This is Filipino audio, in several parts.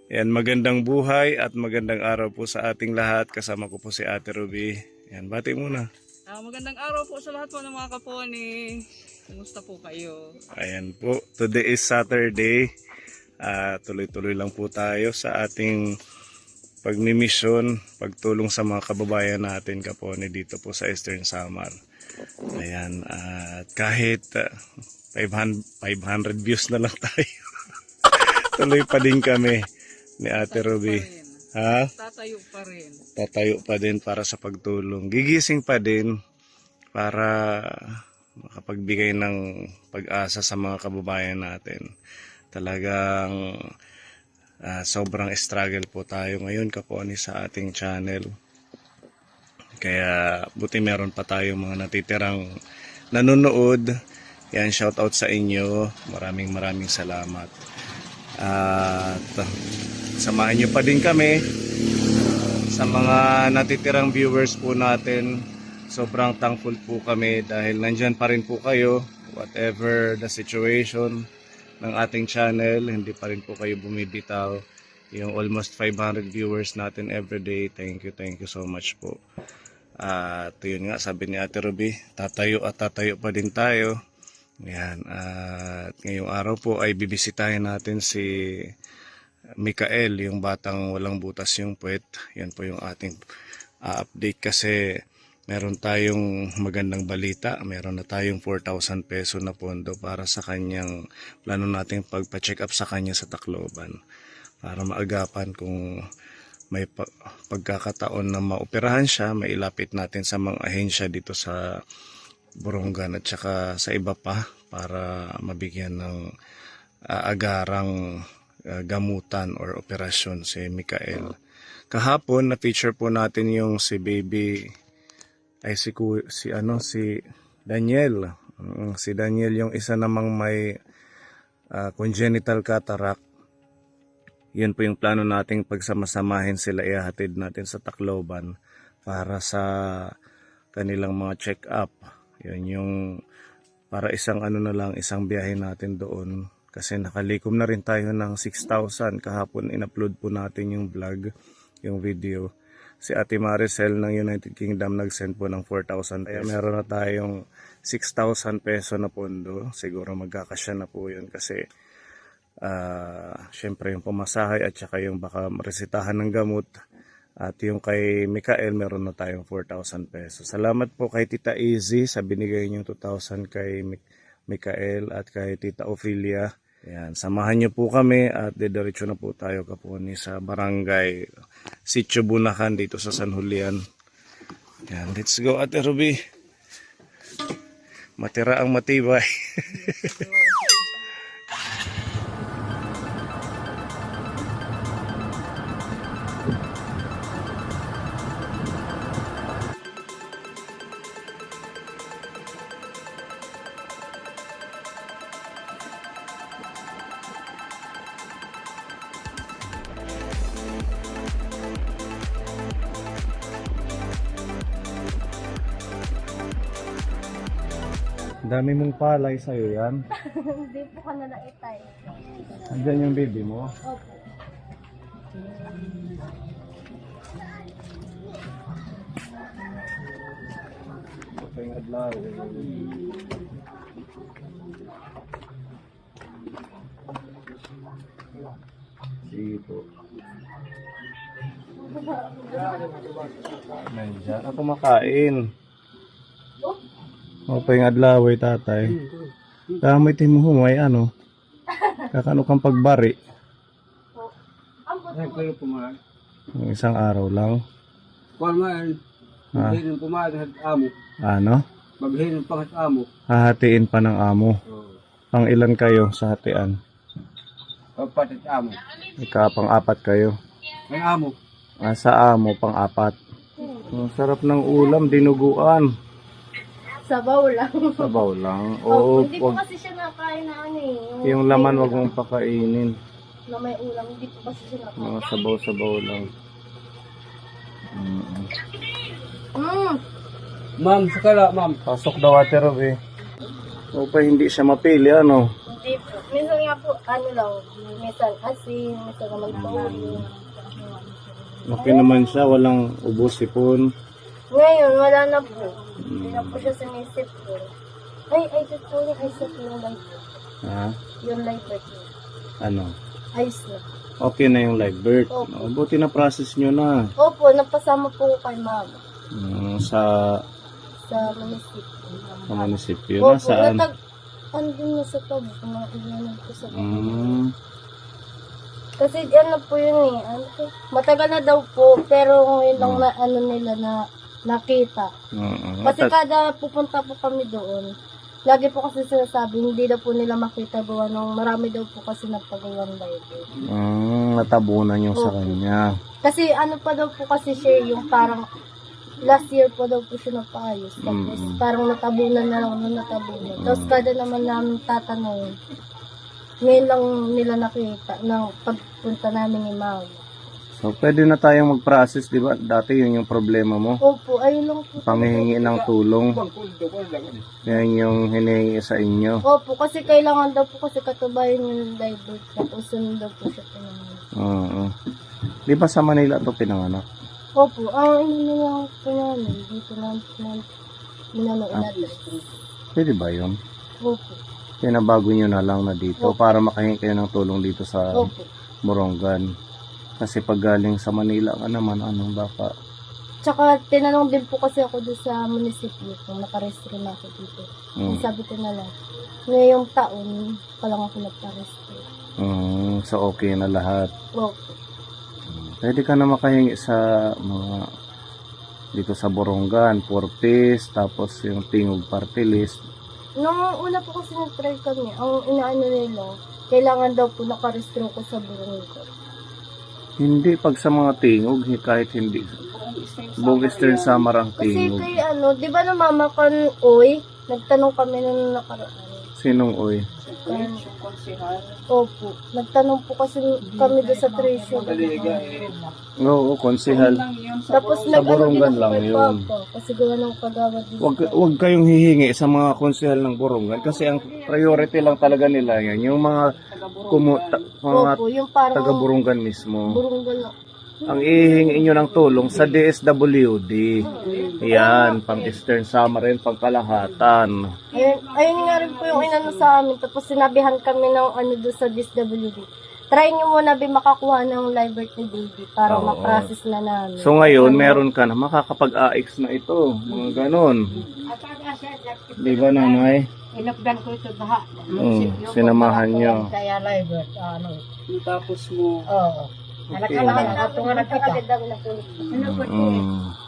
Yan, magandang buhay at magandang araw po sa ating lahat. Kasama ko po si Ate Ruby. Yan, bati muna. Magandang araw po sa lahat po ng mga kaponi. Kumusta po kayo? Ayan po, today is Saturday. Tuloy-tuloy lang po tayo sa ating pagmimisyon, pagtulong sa mga kababayan natin kaponi dito po sa Eastern Samar. Ayan, at kahit 500 views na lang tayo. Tuloy pa din kami ni Ate Ruby. Ha? Tatayo pa rin. Tatayo pa din para sa pagtulong. Gigising pa din para makapagbigay ng pag-asa sa mga kababayan natin. Talagang sobrang struggle po tayo ngayon kaponi sa ating channel. Kaya buti meron pa tayo mga natitirang nanonood. Yan, shout out sa inyo. Maraming salamat. At samahan nyo pa din kami sa mga natitirang viewers po natin. Sobrang thankful po kami dahil nandyan pa rin po kayo. Whatever the situation ng ating channel, hindi pa rin po kayo bumibitaw. Yung almost 500 viewers natin everyday, thank you so much po. At yun nga, sabi ni Ate Ruby, tatayo pa din tayo. Yan, at ngayong araw po ay bibisitahin natin si Mikael, yung batang walang butas yung puwet. Yan po yung ating update kasi meron tayong magandang balita. Meron na tayong 4,000 peso na pondo para sa kanyang plano nating pagpa-check up sa kanya sa Tacloban. Para maagapan kung may pagkakataon na maoperahan siya, mailapit natin sa mga ahensya dito sa Borongan at saka sa iba pa para mabigyan ng agarang gamutan or operasyon si Mikael. Kahapon na feature po natin yung si baby ay si Daniel. Si Daniel yung isa namang may congenital cataract. Yun po yung plano nating pagsamasamahin sila, ihahatid natin sa Tacloban para sa kanilang mga check-up. Yun yung para isang isang biyahe natin doon. Kasi nakalikom na rin tayo ng 6,000. Kahapon in-upload po natin yung vlog, yung video. Si Ate Maricel ng United Kingdom nag-send po ng 4,000. Kaya meron na tayong 6,000 peso na pondo. Siguro magkakasya na po yun kasi syempre yung pamasahe at saka yung baka resetahan ng gamot. At yung kay Mikael, meron na tayong 4,000 pesos. Salamat po kay Tita Easy sa binigay niyong 2,000 kay Mikael at kay Tita Ophelia. Yan, samahan niyo po kami at didiretso na po tayo kaponi sa barangay Sitio Bunakan dito sa San Julian. Yan, let's go Ate Ruby. Matira ang matibay. Dami mong palay sa'yo yan. Hindi po ka na naitay. Andyan yung baby mo. Opo. Ito yung adlaw. Sige po. Nandiyan ako makain. O pa yung adlaway tatay. Kamay mo humay kakano kang pagbari. Ay, kayo pumahan. Yung isang araw lang. Kumahan, maghihin ng pumahan at amo. Ano? Maghihin ng pangat amo. Hahatiin pa ng amo. Pang ilan kayo sa hatian? Papat at amo. Pang-apat kayo. May amo. Sa amo, pang-apat. Ang sarap ng ulam, dinuguan. Sabaw lang. Sabaw lang. Opo, Oo, hindi po kasi siya nakain na yung laman wag mong pakainin. Na may ulam, hindi po kasi siya nakain. Mga sabaw-sabaw lang. Ma'am, sakala, ma'am. Pasok daw Ate Ruby. O pa hindi siya mapili, ano? Hindi po. Minsan nga po, ano lang, minsan asin, minsan naman toyo. Okay naman siya, walang ubos sipon. Ngayon, wala na po. Hindi na po siya sumisip po. Ay, ito po yung ice na po yung live bird. Ha? Yung live bird niya. Ano? Ice na. Okay na yung live bird. Opo. Oh, buti na process nyo na. Opo, napasama po ko kay mama Sa sa munisipyo. munisipyo. Opo, Nasaan? andun na sa tabo. Iyanan ko sa tabo. Mm, Kasi ano po yun eh. Ano po? Matagal na daw po, pero ngayon lang na ano nila na nakita. Kasi kada pupunta po kami doon, lagi po kasi sinasabi, hindi daw po nila makita gawa nung marami daw po kasi nagpagawang Bible. natabunan nyo sa Opo. kanya. Kasi ano pa daw po kasi siya yung parang last year po daw po siya nagpaayos. Tapos parang natabunan na lang nung natabunan. Tapos kada naman namin tatanong, ngayon lang nila nakita ng pagpunta namin ni Mama. So, pwede na tayong mag-process, di ba? Dati yun yung problema mo. Opo, ayun lang po. Panghihingi ng tulong. Yan yung hinihingi sa inyo. Opo, kasi kailangan daw po kasi katubayan yung Bible. Tapos sunod daw po siya pinangalan. Oo. Di ba sa Manila to pinanganak? Opo, ang inanilang po namin, dito na inadres. Pwede ba yun? Opo, Pinabago nyo na lang na dito para makahingi kayo ng tulong dito sa opo. Morongan. Kasi pag galing sa Manila ka naman, anong baka? Tsaka tinanong din po kasi ako doon sa munisipyo kung nakarestro na ako dito. Sabi ko na lang, ngayong taon pa lang ako nagparestro. So okay na lahat. Opo. Pwede ka na makahingi sa mga dito sa Borongan, 4 piece, tapos yung Tingog Party List. Nung una po kasi nag-try kami, ang inaano nila, kailangan daw po nakarestro ko sa Burungko. Hindi pag sa mga Tingog, kahit hindi. Buong Eastern Samar ang Kasi Tingog. kay ano, di ba namamakan, oy, nagtanong kami nung nakaraan. Sinong oy? Opo, nagtanong po kasi kami doon sa treasure. Oo, konsehal. Tapos Sa Borongan lang kay yun. Papa, kasi gawa ng kagawad din. Wag kayong hihingi sa mga konsehal ng Borongan kasi ang priority lang talaga nila yan. Yung mga mga Opo, yung parang taga-Borongan mismo. Burunggan na. Ang ihingi nyo ng tulong sa DSWD. Yan, pang Eastern Samar rin, pang kalahatan. Ayun nga rin po yung inano sa amin. Tapos sinabihan kami ng ano doon sa DSWD. Try nyo muna makakuha ng live birthday baby para Oo. ma-process na namin. So ngayon, meron ka na, makakapag-AX na ito. Mga ganon. Di ba, nanay? Inapdan ko ito baha. Sinamahan nyo. Kaya live, ano. Tapos mo, Oo. Okay. Anak ko nga nagkita.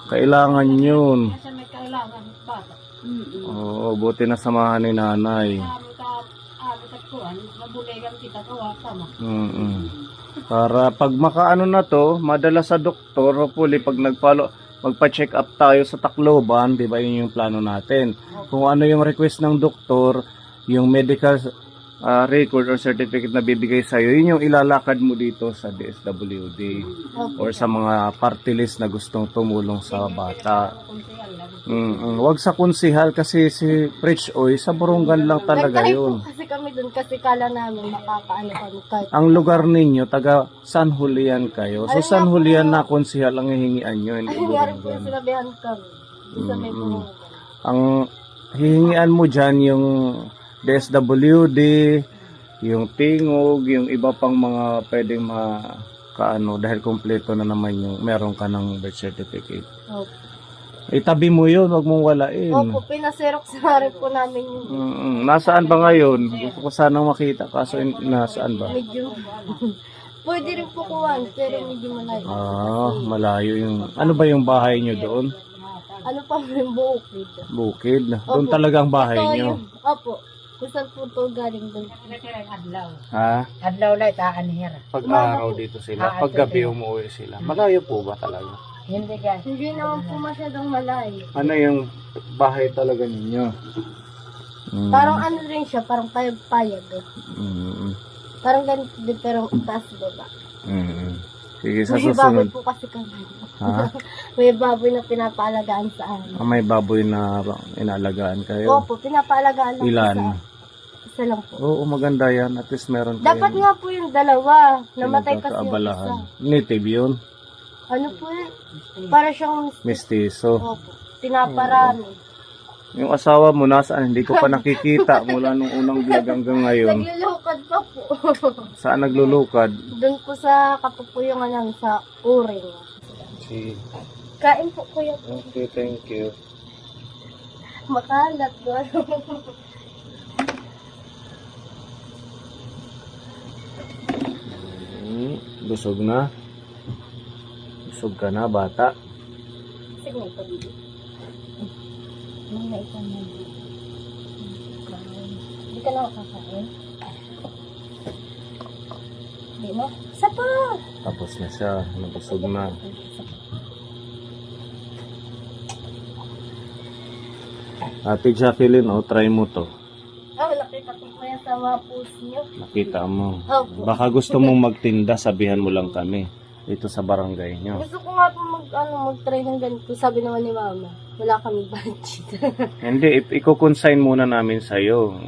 Kailangan yun. Kasi may kailangan bata. Oo, buti na samahan ni nanay. Mabuligan kita kawa, tama. Para pag makaano na to, madala sa doktor, hopefully pag magpa-check up tayo sa Tacloban, di ba yun yung plano natin. Kung ano yung request ng doktor, yung medical record or certificate na bibigay sa'yo, yun yung ilalakad mo dito sa DSWD or sa mga party list na gustong tumulong sa bata. Wag sa konsihal kasi si Rich Oy, sa Borongan lang talaga Nag-try yun. po kasi kami doon kasi kala namin makakaano kami kahit. Ang lugar ninyo, taga San Julian kayo. So San Julian na konsihal ang hihingian nyo, hindi Ayun nga rin po yung Borongan. sinabihan kami. Sa may Burunggan. Ang hihingian mo dyan yung DSWD, yung Tingog, yung iba pang mga pwedeng makaano dahil kompleto na naman yung meron ka ng birth certificate. Opo. Itabi mo yun, wag mong walain. Opo, pinaserox na rin po namin yun. Nasaan ba ngayon? Gusto ko sanang makita kaso nasaan ba? Medyo, pwede rin po kuwan, pero medyo malayo. Malayo yung, ano ba yung bahay nyo doon? Ano pa yung bukid? Bukid. Doon Opo. talaga ang bahay Ito nyo. yung, opo, kung saan po ito galing doon. Adlaw. Ha? Adlaw lang, taan hira. Pag-araw dito sila, pag gabi umuwi sila. Malayo po ba talaga? Hindi guys. Hindi naman po masyadong malayo. Ano yung bahay talaga ninyo? Parang ano rin siya, parang payag-payag. Parang ganito din, pero taas baba. Sige, sa May baboy susunod. po kasi kami. Ha? May baboy na pinapaalagaan sa amin. May baboy na inaalagaan kayo? Opo, pinapaalagaan lang Ilan? sa Isa lang po. Oo, maganda yan. At least meron Dapat nga po yung dalawa. Namatay kasi yung isa. pinagkakaabalahan. Native yun. Ano po yun? Para siyang Mestizo. opo, pinaparami. Yung asawa mo nasaan? Hindi ko pa nakikita mula nung unang vlog hanggang ngayon. Naglulukad pa po. Saan naglulukad? Doon po sa kapupuyungan lang sa uring. Si... Kain po kuya. Okay, thank you. Makalat doon. Busog na. Busog ka na, bata. Sige po dito. Mga ito na. Hindi ka na kakain. Hindi mo? Isa pa! Tapos na siya. Nabusog na. Ate Jacqueline, try mo to. Oh, nakita ko po yan sa mga post niyo. Nakita mo. Opo. Baka gusto mong magtinda, sabihan mo lang kami. Dito sa barangay nyo. Gusto ko nga po mag-try ng ganito. Sabi naman ni mama, wala kami budget. Hindi, i-consign muna namin sa'yo.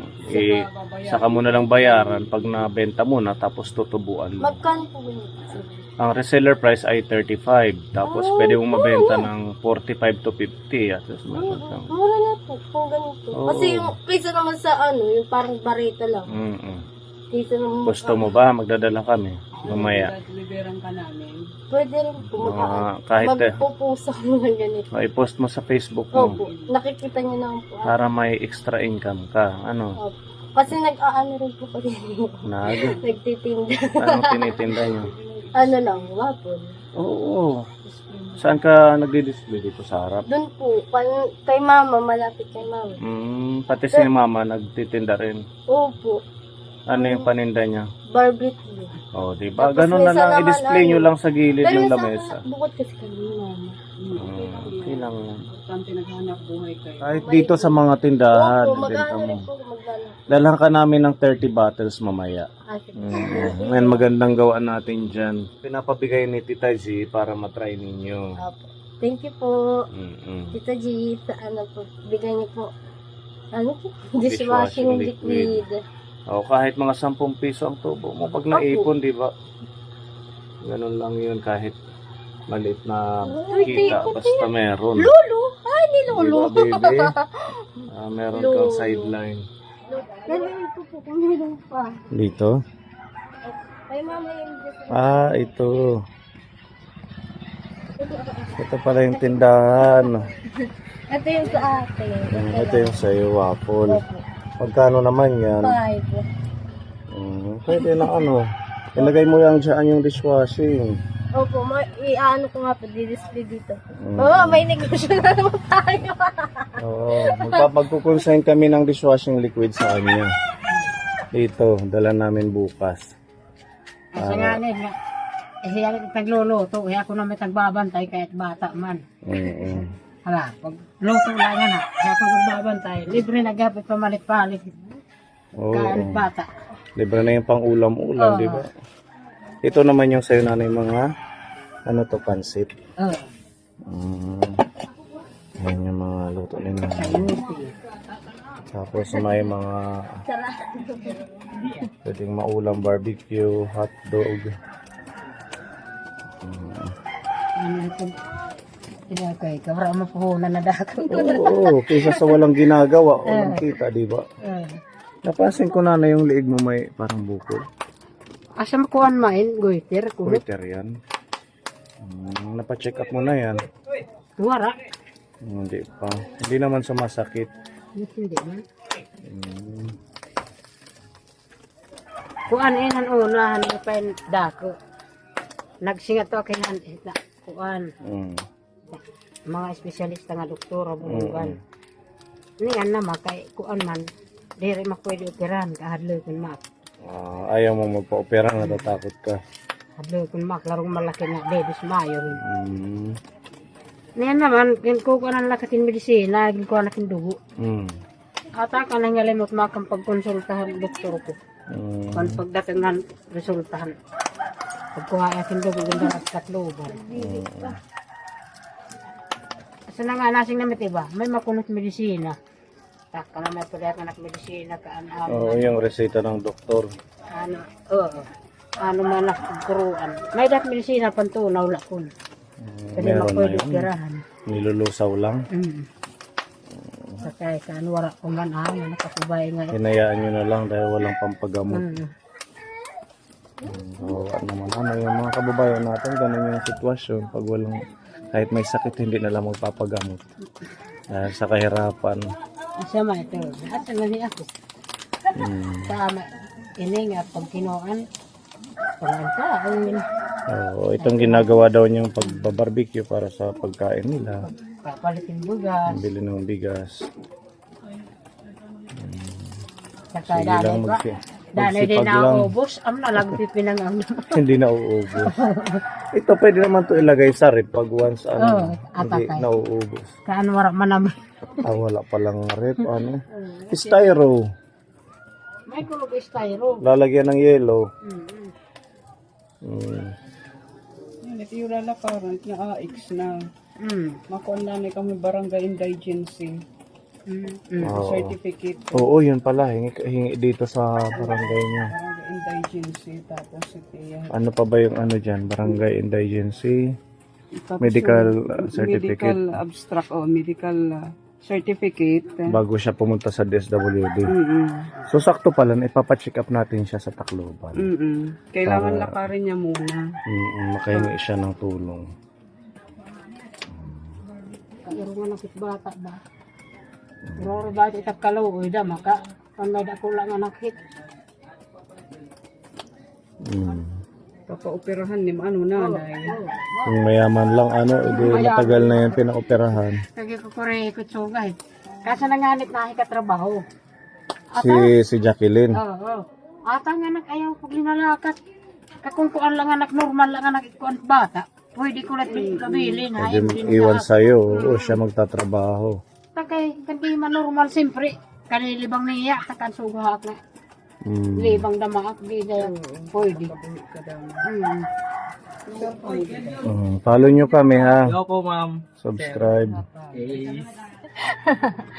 Saka mo na lang bayaran pag nabenta mo na, tapos tutubuan mo. Magkano po ganito? Ang reseller price ay 35. Tapos pwede mong mabenta ng 45 to 50. At least meron kang- Mura na po kung ganito. Oo. Kasi yung kaysa naman sa yung parang barito lang. Kaysa naman Gusto mo ba? Magdadala kami. Mamaya. Deliveran ka namin. Pwede rin po Kahit magpupusa mo ng ganito. i-post mo sa Facebook mo. Opo. Nakikita niyo naman po. Para may extra income ka. Ano? Opo. Kasi nag-aano rin po kasi. Nagtitinda. Anong tinitinda nyo? Ano lang, wapon. Oo. Saan ka nagdi-display dito sa harap? Doon po, kay mama, malapit kay mama. Pati si mama nagtitinda rin. Opo. Ano yung paninda niya? Barbecue. Oh, di ba? Tapos Ganun na minsan lang. naman, I-display nyo lang sa gilid Pero ng sa lamesa. bukod kasi kami mama. Okay lang yan. Importante naghanap buhay kayo. Kahit dito sa mga tindahan, Opo, benta mag-ano mo. rin po, maglalaro. Dalhan ka namin ng 30 bottles mamaya. Sige. Ngayon magandang gawaan natin dyan. Pinapabigay ni Tita G para matry ninyo. Opo. Thank you po. Mm-mm. Tita G, sa ano po, bigay niyo po, ano po? Dishwashing Dishwashing liquid. liquid. O kahit mga 10 piso ang tubo mo pag naipon, di ba? Ganun lang yun kahit maliit na Uy, kita, tayo, basta meron. Lolo! Ay, ni Lolo! Di ba, baby? Meron kang Lolo. sideline. Ganun po po, kung meron pa. Dito? Ay, mama yung Ito. Ito pala yung tindahan. Ito yung sa atin. Ito yung sa'yo, waffle. Magkano naman yan? 5. Pwede na ano. Ilagay mo lang dyan yung dishwashing. Opo, i-ano ko nga po, di-display dito. Oo, may negosyo na naman tayo. Oo. Magkukonsign kami ng dishwashing liquid sa kanya. Dito, dala namin bukas. Kasi nga nga. Siya nagluluto, kaya ako naman nagbabantay kahit bata man. Hala, pag luto lang nga na, kaya ako nagbabantay. Libre na gapit pamalit-palit. Kahit bata. Libre na yung pang ulam-ulam, di ba? Ito naman yung sa'yo nanay mga, ano to, pansit. Ayan yung mga luto nila. Tapos may mga pwedeng maulam, barbecue, hotdog. Ano ito? Tinakay, kabra mapuhunan na dako. Oo, kaysa sa walang ginagawa, walang kita, di ba? Napansin ko na yung liig mo may parang bukol. Asa makuhan main, goiter, kulot. Waiter yan. Napacheck up mo na yan. Wara. Hindi pa. Hindi naman sumasakit. Hindi man. Kuan enan unahan pa yung dako. Nagsingat to kay han kuan. Mga espesyalista nga doktor bunugan. Niyan na makay kuan man diri makpwede operan kahadlo kun mak. Ayaw mo magpa-opera, natatakot ka. Hadlo kun mak larong malaki nga babies mayo. Niyan naman kin ko kuan ang lakatin medisina, gin ko anak dugo. Ata ka nang ngalimot makang pagkonsultahan doktor ko. Kan pagdating ng resultahan. Pagkuha akin dugo ganda at katloban. Asa na nga nasing namit iba, may makunot medisina. Kalamay ko dahil anak medisina ka ano. Oo, yung reseta ng doktor. Ano, oo. Ano man nagkuruan. May dat medisina pantunaw lakon. Kasi Meron na mapwede yun. tirahan. Nilulusaw lang. Sakay ka, wala ko man nakakubay nga. Hinayaan nyo na lang dahil walang pampagamot. Mm. So, naman yung mga kababayan natin, ganun yung sitwasyon. Pag walang, kahit may sakit, hindi na lang magpapagamot. Dahil sa kahirapan. Asa man ito? Asa na ni ako? Tama. Ini nga, pag kinuan, pangantawin. Oo, itong ginagawa daw niyang pagbabarbecue para sa pagkain nila. Papalitin bugas. Bili ng bigas. Saka Sige lang danay ba? Danay din magsipag lang. naubos. Am na lang pipinang ang Hindi na uubos. Ito pwede naman to ilagay sa rep pag once Oo, hindi apatay. nauubos. kaan wala man naman. Wala palang rep styro. May kulog styro. Lalagyan ng yellow. Yan, ito yung lalakaran na AX na makuha na kami barangay indigency Oo. certificate. Oo, yun pala. Hingi dito sa barangay niya. Barangay indigency tapos ito yan. Ano pa ba yung ano dyan? Barangay indigency. Tapos Medical yung certificate. Medical abstract o medical certificate. Bago siya pumunta sa DSWD. Mm-mm. So, sakto pala, ipapacheck up natin siya sa Tacloban. Kailangan lakarin niya muna. Makahingi siya ng tulong. Kairo nga nakit bata ba? Pero ba ito kaluoy da maka. Kung may dako lang nga nakit. Papaoperahan ni ano nanay. Kung mayaman lang, matagal na yan pinaoperahan. Kagi ko kore ikot sugay. Kasi nanganip na trabaho. Si Jacqueline. Oo. Ata nga anak ayaw pag linalakat. Kakungkuan lang anak normal lang anak ikuan bata. Pwede ko lang kabilin. Pwede iwan sa'yo. Oo, siya magtatrabaho. Takay, kandi man normal siyempre. Kanilibang niya, takan sugahak na. Libang damaak, di na pwede. Follow nyo kami ha. Hello po, ma'am. Subscribe.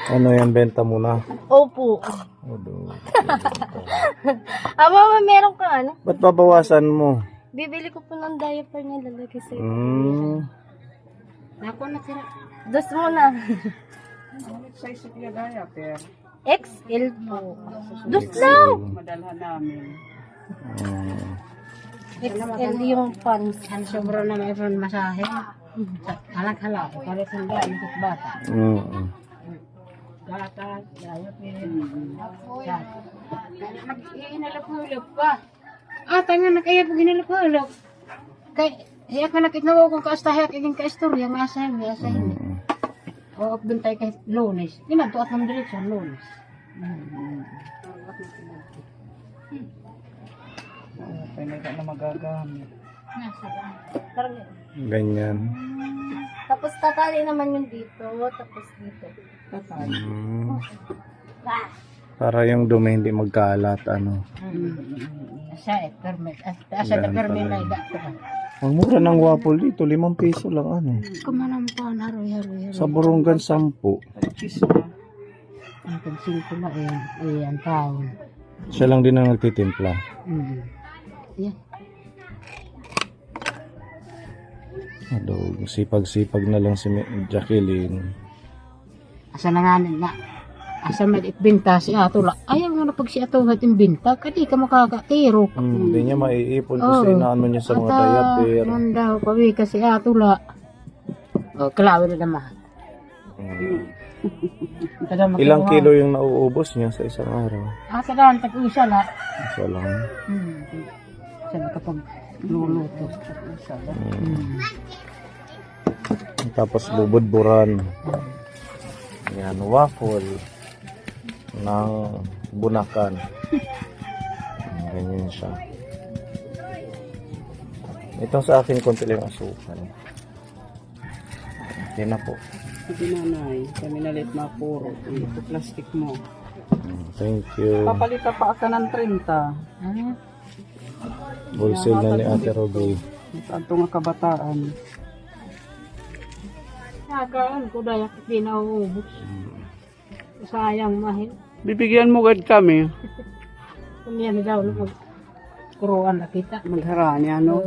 Ano yan, benta mo na? Opo. Mama, meron ka ano? Ba't babawasan mo? Bibili ko po ng diaper niya lalagay sa Ako na tira. Dos mo na. Size niya diaper. XL po. Dos lang. Madalhan namin. XL yung pants. Ang sobra na may ipon masahe. Halak-halak. Palit ang daan ng bata. Bata, daya pin. Nag-inalap-hulap pa. Tanga na kaya pag inalap-hulap. Kaya, ako nakitnawa kong kaastahe, kaging kaistorya, masahin. O, bintay kay Lunes. Ginagawa at ng direksyon, Lunes. Pwede ka na magagamit. Ganyan. Tapos tatali naman yung dito. Tapos dito. Para yung dumi hindi magkalat, ano. Asa permit. Asa na permit na idato. Ang mura ng waffle dito, 5 piso lang, ano. Kumanampan, haroy. Sa Burungan, 10. Cheese na. Ang pensil ko na ang taon. Siya lang din ang nagtitimpla. Yan. Sipag-sipag na lang si Jacqueline. Asa na nga na. Asa may itbinta si Ato la. Ayaw nga na pag si Ato hating binta. Kadi ka makakatiro. Hindi niya maiipon kasi inaano niya sa mga diaper. Daw, pawi ka si Ato la. O, kalawin na naman. Ilang kilo yung nauubos niya sa isang araw? Asa daan, tag-usa la. Isa lang. Asa na kapag luluto. Tapos bubudburan. Yan, waffle ng bunakan. Ganyan siya. Itong sa akin konti lang asukal. Yan na po. Hindi nanay. Kami nalit na puro. Ito plastic mo. Thank you. Papalita pa ka ng 30. Wholesale na ni Ate Roby. Ito nga kabataan. Nakaan ko dahil di nauubos. sayang mahal. Bibigyan mo gad kami. Kung yan daw, magkuruan na kita. Magharani, ano?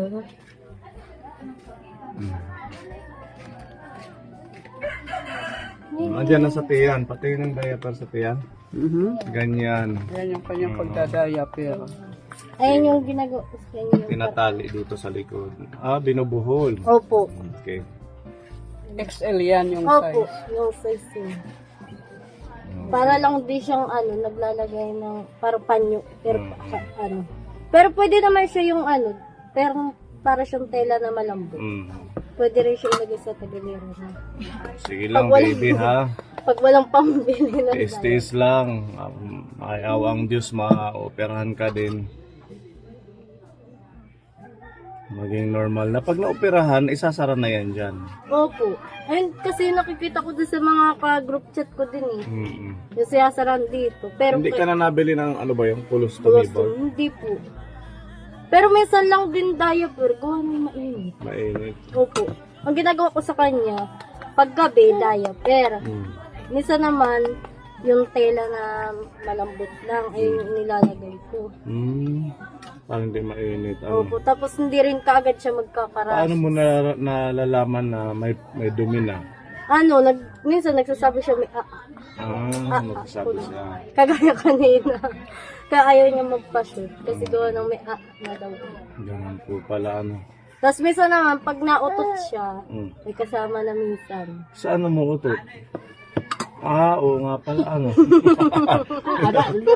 Andiyan na sa tiyan. Pati ng diaper sa tiyan. Ganyan. Yan yung kanyang pagdadaya, pero Ayun yung ginagawa ko sa inyo. Tinatali dito sa likod. Binubuhol. Opo. Okay. XL yan yung Opo, size. yung size yun. Para lang di siyang naglalagay ng parang panyo. Pero ano. Pero pwede naman siya yung pero para siyang tela na malambot. Pwede rin siya ilagay sa tagilero na. Sige lang, Pag baby, ha? Pag walang pambili na Tiis lang. Ayaw ang Diyos, ma-operahan ka din. Maging normal na. Pag na-operahan, isasara na yan dyan. Opo. Ayun, kasi nakikita ko din sa mga ka-group chat ko din eh. Mm-mm. Yung siyasaran dito. Pero Hindi ka na nabili ng ano ba yung colostomy bag? Hindi po. Pero minsan lang din diaper. Gawa na mainit. Mainit. Opo. Ang ginagawa ko sa kanya, paggabi, diaper. Minsan naman, yung tela na malambot lang, ay yung nilalagay ko. Parang hindi mainit. Opo. Tapos hindi rin kaagad siya magkakaras. Paano mo nalalaman na may dumi na? Minsan nagsasabi siya may Magsasabi siya. kagaya kanina. Kaya ayaw niya magpa-shoot kasi gawa ng may na daw. Ganun po pala, Tapos minsan naman, pag nautot siya, may kasama na minsan. Saan mo utot? Oo nga pala,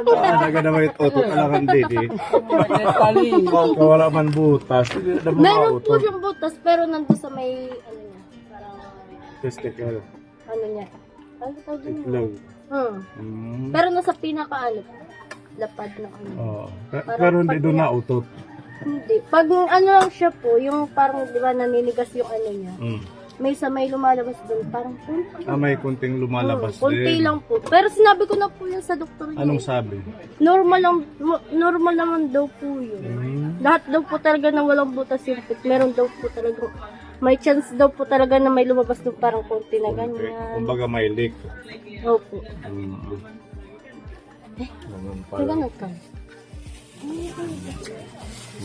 Talaga naman ito, utot ka lang ang didi. Wala man butas. Meron po siyang butas, pero nandun sa may, parang, Testicle. niya. Ano tawag yun? Itlog. Pero nasa pinaka, lapad na Oo. Pero hindi doon na utot. Hindi. Pag lang siya po, yung parang, di ba, naninigas yung niya. May lumalabas doon, parang kunti. May kunting lumalabas Kunti din. lang po. Pero sinabi ko na po yun sa doktor niya. Anong sabi? Normal naman daw po yun. Lahat daw po talaga na walang butas yung pit. Meron daw po talaga, may chance daw po talaga na may lumabas doon parang konti na ganyan. Kumbaga may leak. Opo. Ganun pala. Kaganot ka.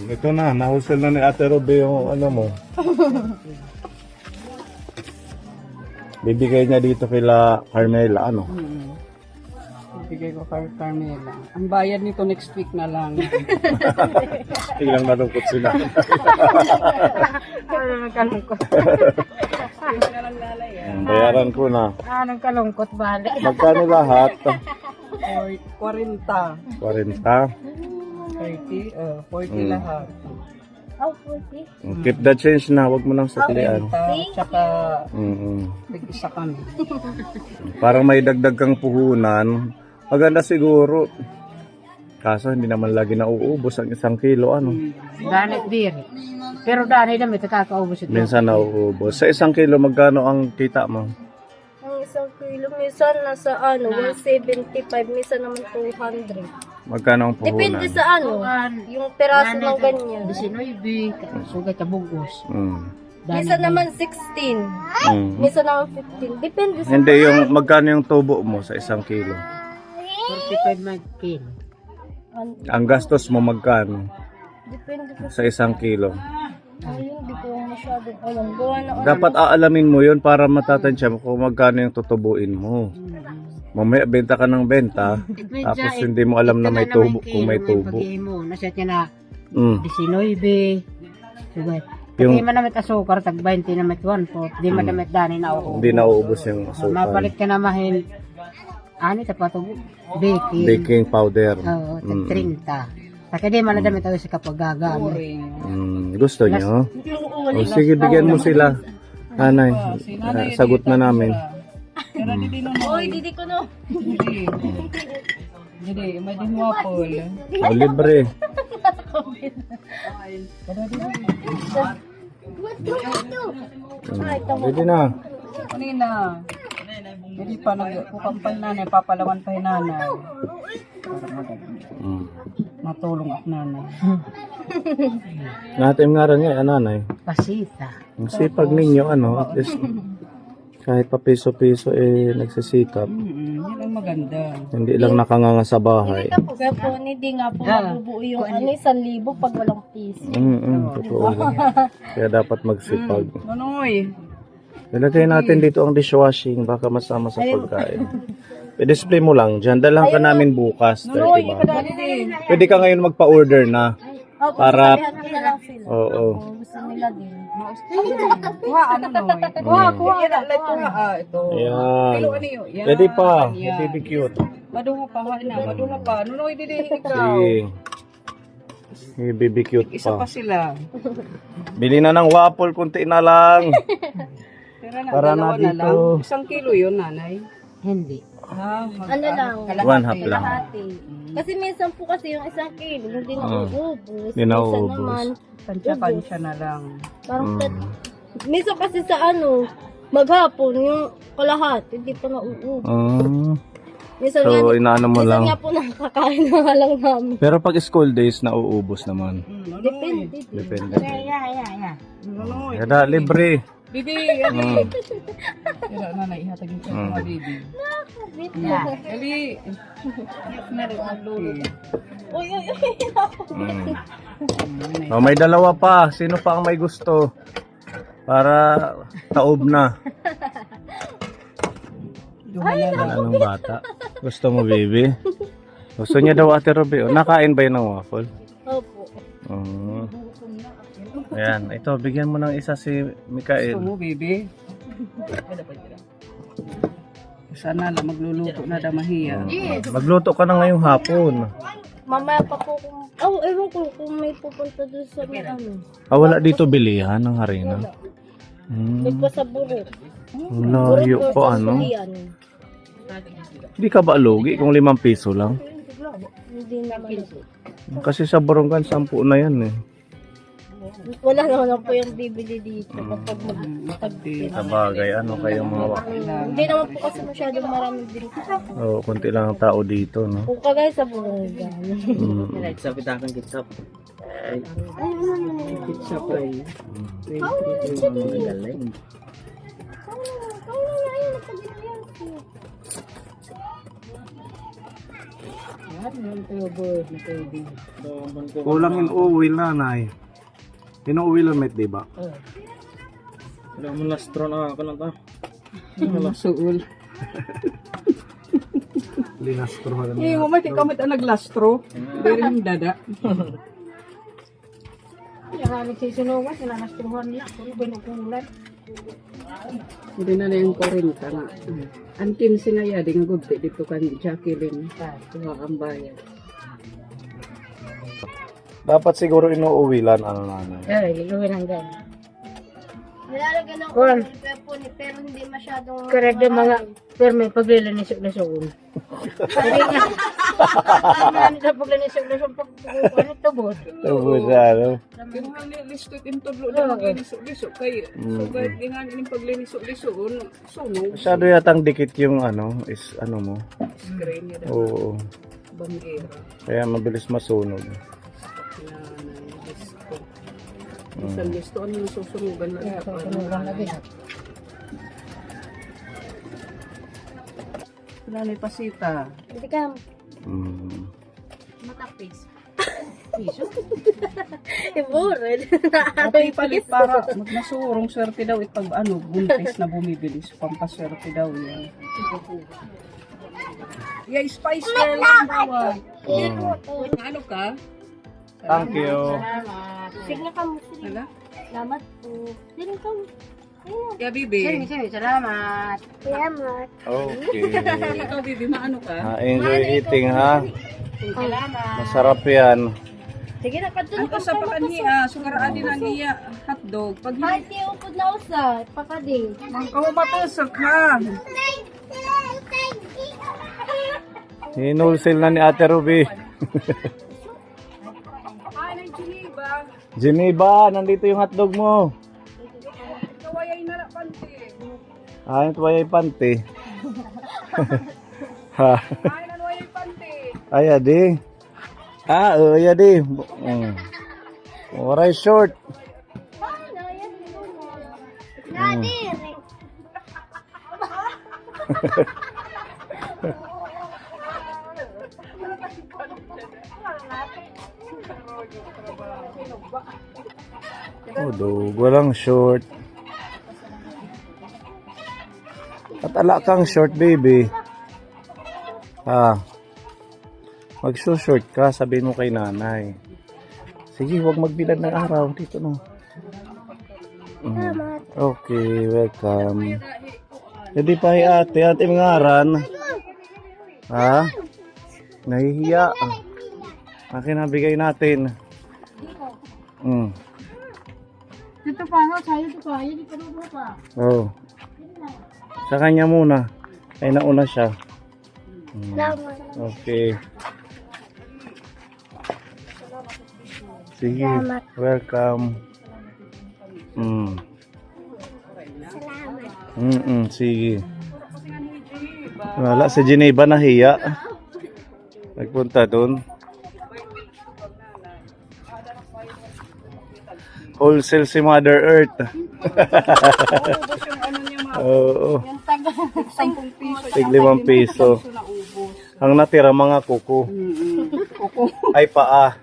Ito na, nahusel na ni Ate Ruby yung mo. Bibigay niya dito kila Carmela, bigay ko kay Carmela. Ang bayad nito next week na lang. Ilang nalungkot sila. Anong kalungkot? Bayaran ko na. Anong kalungkot, balik? Magkano lahat? 40. 40? 30, 40 lahat. Oh, 40. Keep the change na, wag mo nang suklian. 40, tsaka Mm-mm. tig-isa kami. Parang may dagdag kang puhunan. Maganda siguro. Kaso hindi naman lagi nauubos ang 1 kilo, Danit diri. Pero dani na may kakaubos ito. Minsan nauubos. Sa 1 kilo, magkano ang kita mo? Ang 1 kilo, minsan nasa 175, minsan naman 200. Magkano ang puhunan? Depende sa yung peraso ng ganyan. 19, sugay ka bugos. Minsan naman 16, minsan naman 15. Depende sa Hindi, magkano yung tubo mo sa 1 kilo? 45 mag-kilo. Ang gastos mo magkano Depende sa 1 kilo? Ayun, di ko masyado alam. Gawa na Dapat aalamin mo yun para matatansya mo kung magkano yung tutubuin mo. Mamaya benta ka ng benta, tapos hindi mo alam na may tubo, kung may tubo. Pag-ihi mo, naset niya na 19. Sugay. Yung- Pag-ihi man namin asukar, tag 20 namin 1/4. Di man namin dani na ako. Hindi nauubos yung asukal. Mapalit ka na mahil. Tapato baking. Baking powder. Oo, tag 30. Taka di man na damit ako sa kapag gagamit. Gusto nyo? O sige, bigyan mo sila. Nanay, sagot na namin. Oy, didi ko no. Hindi, may dimwapol. O, libre. Pwede na. Kanina. Hindi pa nagkukampal nanay, papalawan pa yung nanay. Matulong at nanay. Natin nga rin nga, nanay. Pasita. Ang sipag ninyo, at least, Kahit pa piso-piso nagsisikap. Yan ang maganda. Hindi lang nakanganga sa bahay. Kaya po, hindi nga po mabubuo yung 1,000 pag walang piso. Totoo. Kaya dapat magsipag. Manoy. Ilagay natin dito ang dishwashing, baka masama sa pagkain. I-display mo lang dyan. Dalang ka namin bukas. Manoy, 30 ba? ikadali din. Pwede ka ngayon magpa-order na. Para, Sabihan ko na lang sila. oo. Kung gusto nila din. Kuha, ano, Noy? Kuha. Yan, alay ko nga. Ito. Ayan. Kilo, ano yun? Yan. Pwede pa. Yan. Baby cute. Maduha pa, maduha pa. Noy, didi, ikaw. Sige. Sige, baby cute Isa pa pa. sila. Bili na ng waffle, kunti na lang. Tira na, Para dalawa na na lang. dito. 1 kilo yun, nanay. Hindi. Ano lang? One half lang. Kalahati. Kasi minsan po kasi yung 1 kilo, hindi na uubos. Hindi na Minsan uubos. naman, Tansya-tansya na lang. parang minsan kasi sa maghapon, yung kalahati, hindi pa nauubos. Minsan So, inaano mo minsan lang. nga po nakakain na nga lang namin. Pero pag school days, nauubos naman. Depende. Depende. Yeah. Noy. Kada libre. Didi, ali. Tira, nanay, ihatag yung sa mga didi. Ali. Uy. Oh, may dalawa pa. Sino pa ang may gusto? Para taob na. Anong bata? Gusto mo, baby? Gusto niya daw, Ate Ruby. Nakain ba yun ng waffle? Opo. Ayan. Ito, bigyan mo ng isa si Gusto Mikael. mo, baby? Sana lang magluluto na damahiya. Magluto ka na ngayong hapon. Mamaya pa po kung... ewan ko kung may pupunta doon sa Wala dito bilihan ng harina. May pasaburo. Layo po, ano? Hindi ka ba lugi kung 5 piso lang? Hindi naman. Kasi sa Borongan, 10 na yan eh. Wala naman po yung bibili dito kapag magtagpin. Sa bagay, ano kayo mga Hindi naman po kasi masyadong maraming bili. oh, kunti lang ang tao dito, no? Kung kagaya sa Burungan. Pizza fry. Kulang yung uwi nanay. Inuwi lang met, di ba? Wala mo lastro na ako na ta. Suul. Linastro ka Eh, mamay, di kamit ang naglastro. Pero yung dada. Yung nagsisinuwan, sinanastruhan nila. Kung binukulan. Hindi na na yung 40 nga. Ang 15 nga ya, di nga gubti dito kan Jacqueline. Tuha ang bayan. Dapat siguro inuuwi lang, ano nanay. Iluwin hanggang. Nilalagyan ng Kuwan. oil pero hindi masyadong... Karada mga, pero may paglilinisok-lisokon. Hindi nga. Ano sa paglilinisok-lisok, ano tubot? Tapos ano? Kinuha ni listot in tudlo na maglinisok-lisok kay sugad nga ning paglinisok-lisok sunog Masyado yatang dikit yung ano, is ano mo. screen niya Oo. banggera. Kaya mabilis masunog. Isang listo ano yung susunugan na Nani pasita. Hindi ka Matapis. iburid. Ato ipalit para magnasurong swerte daw pag ano buntis na bumibilis pampaswerte daw yan. Yeah, spice girl lang daw. Ano ka? Thank you. Sige ka mo. Hala? Salamat po. Sige ka mo. Yeah, bibi. Sige, salamat. Salamat. Okay. Ikaw, bibi, maano ka? Enjoy eating ha. Salamat. Masarap yan. Sige na, kadto Ang sa pakanhiya, sungaraan din ang niya hotdog. Pag Kahit di upod na usa, pakadi. matusok ha. Hinulsil na ni Ate Ruby. Ay, ng Geneva. Geneva, nandito yung hotdog mo. Kawayay na pante. Ay, ito ay pante. Ha. Ay, nanwayay pante. Ay, adi. Adi. Oray short. Oh, dog. Walang short. At ala kang short, baby. Magsushort ka, sabihin mo kay nanay. Sige, huwag magbilad ng araw. Dito no. Okay, welcome. Hindi pa ate, ate mga aran. Ha? Nahihiya. Akin nabigay natin. Dito pa nga, sa'yo ito pa. Yan, ito pa. Oh. Sa kanya muna. Ay nauna siya. Okay. Sige. Welcome. Sige. Wala sa Geneva nahiya. Nagpunta doon. Wholesale si Mother Earth. Oo. Tig 5 piso. Ang natira mga kuko. Ay paa.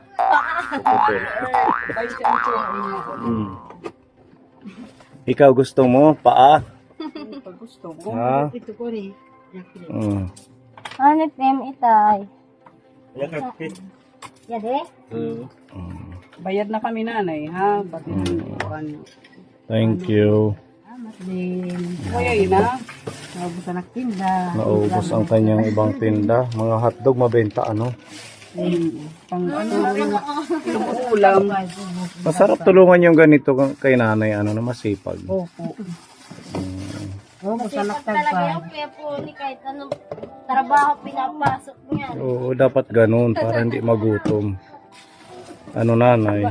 Ikaw gusto mo paa? Gusto ko. Ha? Ito ko rin. Ano, Tim, itay? Yade? Bayad na kami nanay, ha? Pati ano. Thank you. Din. Kaya yun, ha? Naubos ang tinda. Naubos ang kanyang ibang tinda. Mga hotdog mabenta ano. Pang ano, ulam. Masarap tulungan yung ganito kay nanay ano na masipag. Opo. Naubos ang Talaga nagtagpay. yung kaya po ni kahit anong trabaho pinapasok niya. Oo, dapat ganun para hindi magutom. Ano nanay?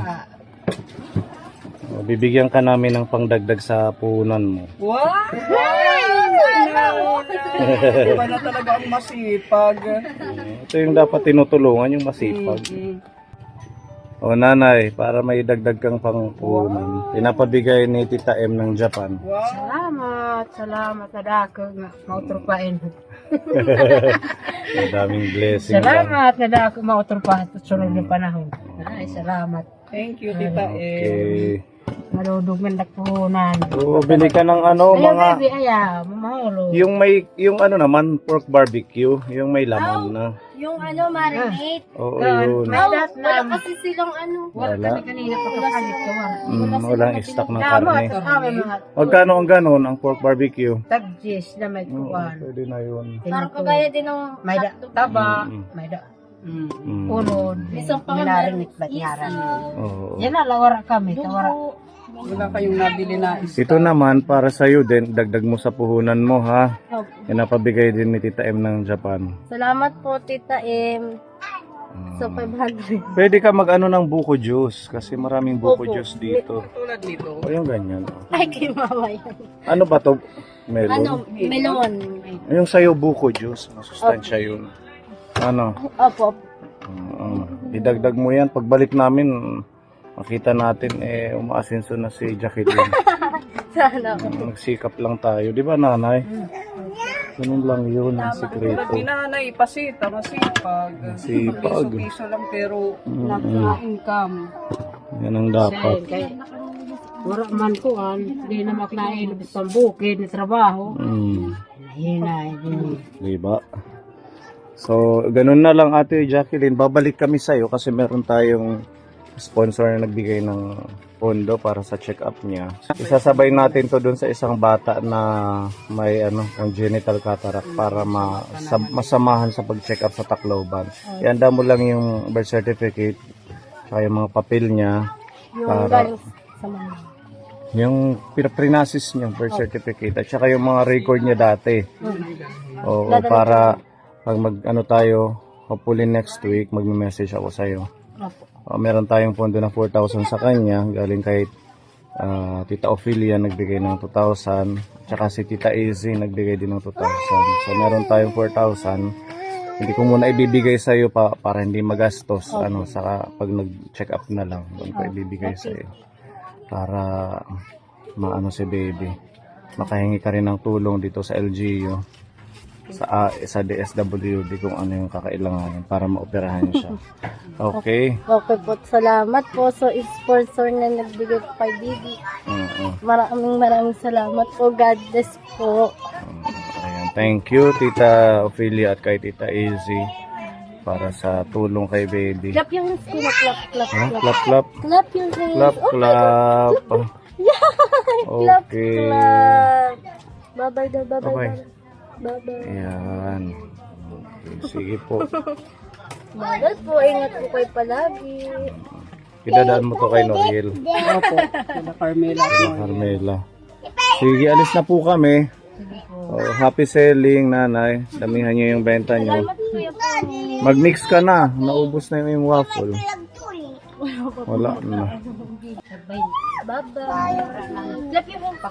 Bibigyan ka namin ng pangdagdag sa puhunan mo. Wow! Iba na talaga ang masipag. Ito yung dapat tinutulungan, yung masipag. O nanay, para may dagdag kang pangpuhunan. Pinapabigay ni Tita M ng Japan. Salamat. Salamat na dako nga mautrupain. Madaming blessing lang. Salamat na dako mautrupahan sa sunod ng panahon. Ay, salamat. Thank you, Tita M. Okay. Marudog man puhunan. Oo, bili ka ng ano, Ayaw, mga... baby, ayaw. Mamahulog. Yung ano naman, pork barbecue. Yung may laman na. Yung ano, marinate. Oo, yun. May dat Wala na. kasi silang ano. Wala Wala. kami kanina pagkakalit ko. Walang stock ng Tama, karne. at kami mga Magkano ang ganon, ang pork barbecue? tag-gis na may kuwan. Pwede na yun. Parang kagaya din ng May taba, may unod, Isang minaring nitbat ngaran. Oo. Yan na, lawara kami. Tawara. Wala kayong nabili na Ito naman, para sa'yo din, dagdag mo sa puhunan mo, ha? Yan napabigay din ni Tita M ng Japan. Salamat po, Tita M. So, 500. Pwede ka mag-ano ng buko juice, kasi maraming buko Opo. juice dito. tulad nito. O yung ganyan. Ay, kay mama yan. Ano ba to? Melon? Ano, melon. Yung sa'yo buko juice, masustansya yun. Ano? Opo. Idagdag mo yan. Pagbalik namin, makita natin, umaasenso na si Jacqueline. Sana. Magsikap lang tayo. Di ba, nanay? Ganun lang yun, ang Tulad sikreto. ni nanay, pasita, masipag. Masipag. Piso-piso lang pero na-income. Yan ang dapat. Kaya, wala man kuwan, hindi na maklain sa bukid na trabaho. Hinay, din. Diba? So, ganun na lang Ate Jacqueline. Babalik kami sa'yo kasi meron tayong sponsor na nagbigay ng pondo para sa check-up niya. Isasabay natin to dun sa isang bata na may congenital cataract para masamahan sa pag-check up sa Tacloban. Ihanda mo lang yung birth certificate tsaka yung mga papel niya Yung para galing sa mga. yung prinasis niya birth certificate at saka yung mga record niya dati. Oo, para pag tayo, hopefully next week magme-message ako sa iyo. Meron tayong pondo na 4,000 sa kanya, galing kay Tita Ophelia nagbigay ng 2,000, tsaka si Tita Izzy nagbigay din ng 2,000. So meron tayong 4,000. Hindi ko muna ibibigay sa iyo para hindi magastos saka pag nag-check up na lang, doon ko ibibigay sa iyo. Para maano si baby. Makahingi ka rin ng tulong dito sa LGU. sa DSWD kung ano yung kakailanganin para maoperahan siya. Okay? Okay po, salamat po sa sponsor na nagbigay po kay Bibi. Maraming salamat po. God bless po. Ayan. Thank you, Tita Ophelia at kay Tita Izzy para sa tulong kay baby. Clap yung hands ko na. Clap, clap, Ha? clap. Clap, clap. Clap yung hands. Clap, Oh, clap. clap, Okay. clap. Bye-bye daw, bye-bye. Bye-bye. Bye-bye. Ayan. Okay, sige po. Bye-bye po. Ingat po kayo palagi. Idadaan mo to kay Noriel. Opo, sila Carmela. Carmela. Sige, alis na po kami. Oh, happy selling, nanay. Damihan niyo yung benta niyo. Mag-mix ka na. Naubos na yung waffle. Wala na. Bye-bye. Clap your hands.